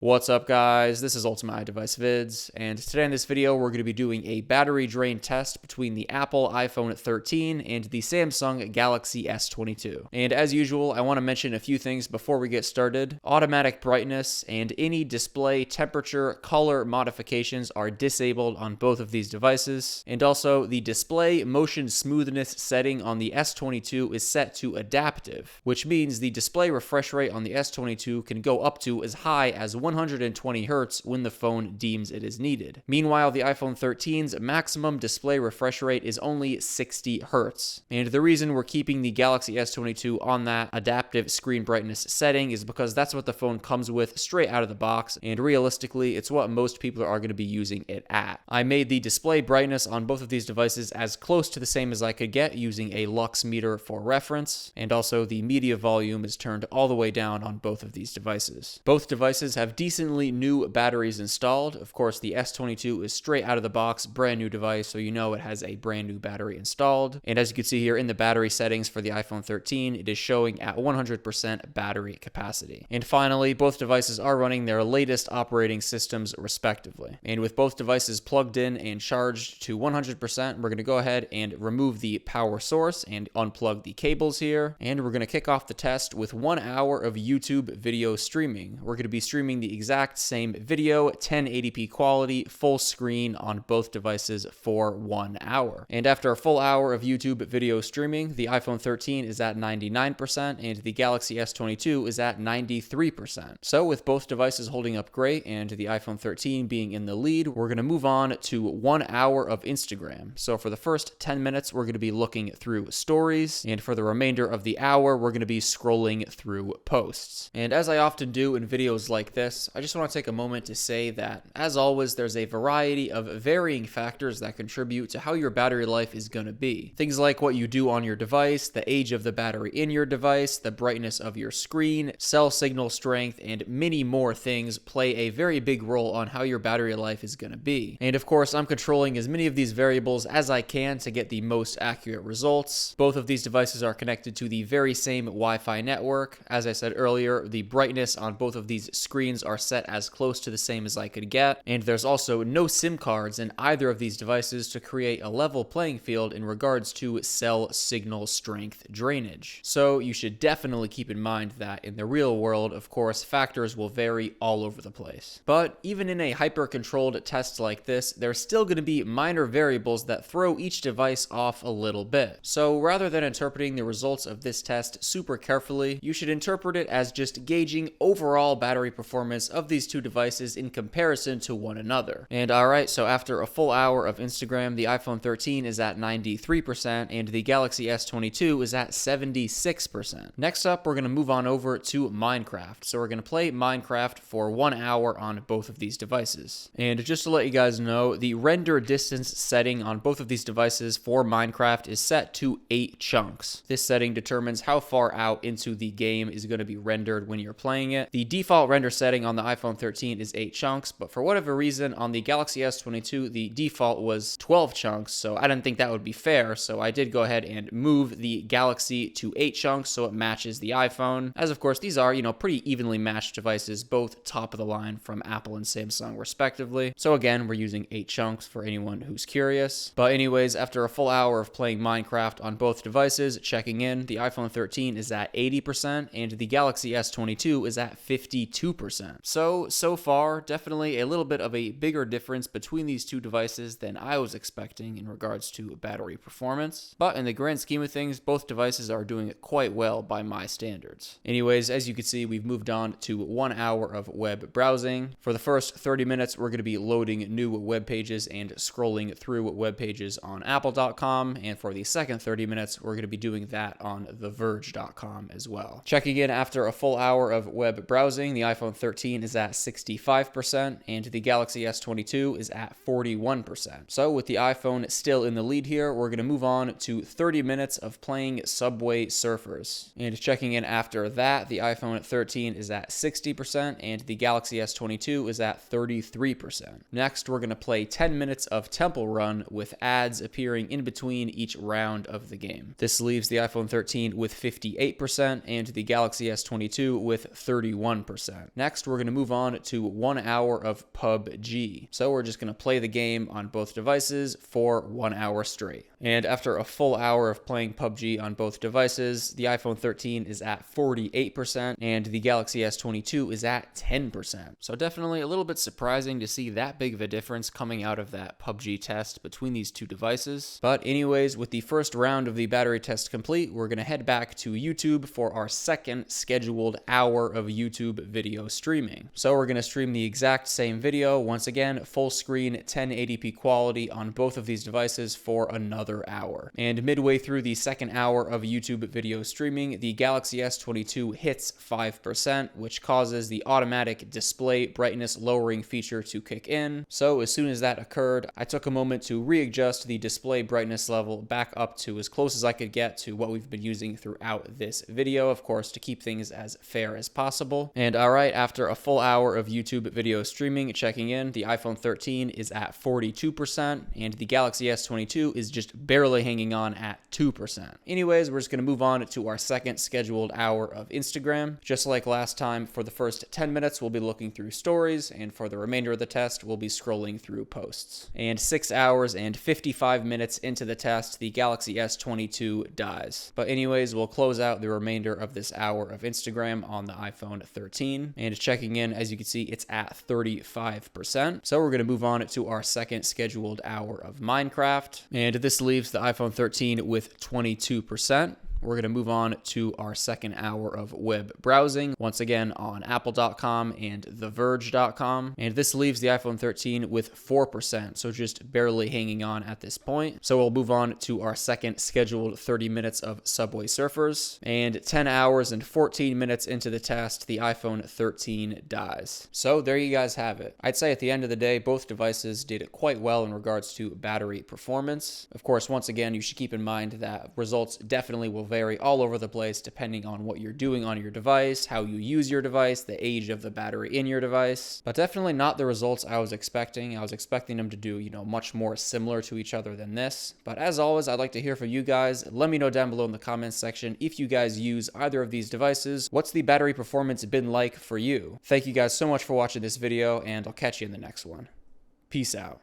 What's up guys, this is Ultimate iDevice Vids, and today in this video we're going to be doing a battery drain test between the Apple iPhone 13 and the Samsung Galaxy S22. And as usual, I want to mention a few things before we get started. Automatic brightness and any display temperature color modifications are disabled on both of these devices. And also, the display motion smoothness setting on the S22 is set to adaptive, which means the display refresh rate on the S22 can go up to as high as 120 Hz when the phone deems it is needed. Meanwhile, the iPhone 13's maximum display refresh rate is only 60 Hz. And the reason we're keeping the Galaxy S22 on that adaptive screen brightness setting is because that's what the phone comes with straight out of the box, and realistically, it's what most people are going to be using it at. I made the display brightness on both of these devices as close to the same as I could get using a lux meter for reference, and also the media volume is turned all the way down on both of these devices. Both devices have decently new batteries installed. Of course, the S22 is straight out of the box, brand new device, so you know it has a brand new battery installed. And as you can see here in the battery settings for the iPhone 13, it is showing at 100% battery capacity. And finally, both devices are running their latest operating systems respectively. And with both devices plugged in and charged to 100%, we're going to go ahead and remove the power source and unplug the cables here. And we're going to kick off the test with 1 hour of YouTube video streaming. We're going to be streaming the exact same video, 1080p quality, full screen on both devices for 1 hour. And after a full hour of YouTube video streaming, the iPhone 13 is at 99% and the Galaxy S22 is at 93%. So with both devices holding up great and the iPhone 13 being in the lead, we're going to move on to 1 hour of Instagram. So for the first 10 minutes, we're going to be looking through stories, and for the remainder of the hour, we're going to be scrolling through posts. And as I often do in videos like this, I just want to take a moment to say that, as always, there's a variety of varying factors that contribute to how your battery life is going to be. Things like what you do on your device, the age of the battery in your device, the brightness of your screen, cell signal strength, and many more things play a very big role on how your battery life is going to be. And of course, I'm controlling as many of these variables as I can to get the most accurate results. Both of these devices are connected to the very same Wi-Fi network. As I said earlier, the brightness on both of these screens are set as close to the same as I could get, and there's also no SIM cards in either of these devices to create a level playing field in regards to cell signal strength drainage. So you should definitely keep in mind that in the real world, of course, factors will vary all over the place. But even in a hyper-controlled test like this, there's still going to be minor variables that throw each device off a little bit. So rather than interpreting the results of this test super carefully, you should interpret it as just gauging overall battery performance of these two devices in comparison to one another. And alright, so after a full hour of Instagram, the iPhone 13 is at 93% and the Galaxy S22 is at 76%. Next up, we're going to move on over to Minecraft. So we're going to play Minecraft for 1 hour on both of these devices. And just to let you guys know, the render distance setting on both of these devices for Minecraft is set to 8 chunks. This setting determines how far out into the game is going to be rendered when you're playing it. The default render setting on the iPhone 13 is 8 chunks, but for whatever reason on the Galaxy S22 the default was 12 chunks, so I didn't think that would be fair, so I did go ahead and move the Galaxy to 8 chunks so it matches the iPhone, as of course these are, pretty evenly matched devices, both top of the line from Apple and Samsung respectively. So again, we're using 8 chunks for anyone who's curious. But anyways, after a full hour of playing Minecraft on both devices, checking in, the iPhone 13 is at 80% and the Galaxy S22 is at 52%. So far, definitely a little bit of a bigger difference between these two devices than I was expecting in regards to battery performance. But in the grand scheme of things, both devices are doing it quite well by my standards. Anyways, as you can see, we've moved on to 1 hour of web browsing. For the first 30 minutes, we're going to be loading new web pages and scrolling through web pages on apple.com. And for the second 30 minutes, we're going to be doing that on theverge.com as well. Checking in after a full hour of web browsing, the iPhone 13 is at 65% and the Galaxy S22 is at 41%. So with the iPhone still in the lead here, we're going to move on to 30 minutes of playing Subway Surfers. And checking in after that, the iPhone 13 is at 60% and the Galaxy S22 is at 33%. Next, we're going to play 10 minutes of Temple Run with ads appearing in between each round of the game. This leaves the iPhone 13 with 58% and the Galaxy S22 with 31%. Next, we're going to move on to 1 hour of PUBG. So we're just going to play the game on both devices for 1 hour straight. And after a full hour of playing PUBG on both devices, the iPhone 13 is at 48% and the Galaxy S22 is at 10%. So definitely a little bit surprising to see that big of a difference coming out of that PUBG test between these two devices. But anyways, with the first round of the battery test complete, we're going to head back to YouTube for our second scheduled hour of YouTube video streaming. So we're going to stream the exact same video, once again, full screen 1080p quality on both of these devices for another hour. And midway through the second hour of YouTube video streaming, the Galaxy S22 hits 5%, which causes the automatic display brightness lowering feature to kick in. So as soon as that occurred, I took a moment to readjust the display brightness level back up to as close as I could get to what we've been using throughout this video, of course, to keep things as fair as possible. And alright, after a full hour of YouTube video streaming, checking in, the iPhone 13 is at 42%, and the Galaxy S22 is just barely hanging on at 2%. Anyways, we're just going to move on to our second scheduled hour of Instagram. Just like last time, for the first 10 minutes, we'll be looking through stories, and for the remainder of the test, we'll be scrolling through posts. And 6 hours and 55 minutes into the test, the Galaxy S22 dies. But anyways, we'll close out the remainder of this hour of Instagram on the iPhone 13. And checking in, as you can see, it's at 35%. So we're going to move on to our second scheduled hour of Minecraft. And this leaves the iPhone 13 with 22%. We're going to move on to our second hour of web browsing, once again on apple.com and theverge.com. And this leaves the iPhone 13 with 4%, so just barely hanging on at this point. So we'll move on to our second scheduled 30 minutes of Subway Surfers. And 10 hours and 14 minutes into the test, the iPhone 13 dies. So there you guys have it. I'd say at the end of the day, both devices did quite well in regards to battery performance. Of course, once again, you should keep in mind that results definitely will vary all over the place depending on what you're doing on your device, how you use your device, the age of the battery in your device, but definitely not the results I was expecting. I was expecting them to do, much more similar to each other than this. But as always, I'd like to hear from you guys. Let me know down below in the comments section if you guys use either of these devices. What's the battery performance been like for you? Thank you guys so much for watching this video, and I'll catch you in the next one. Peace out.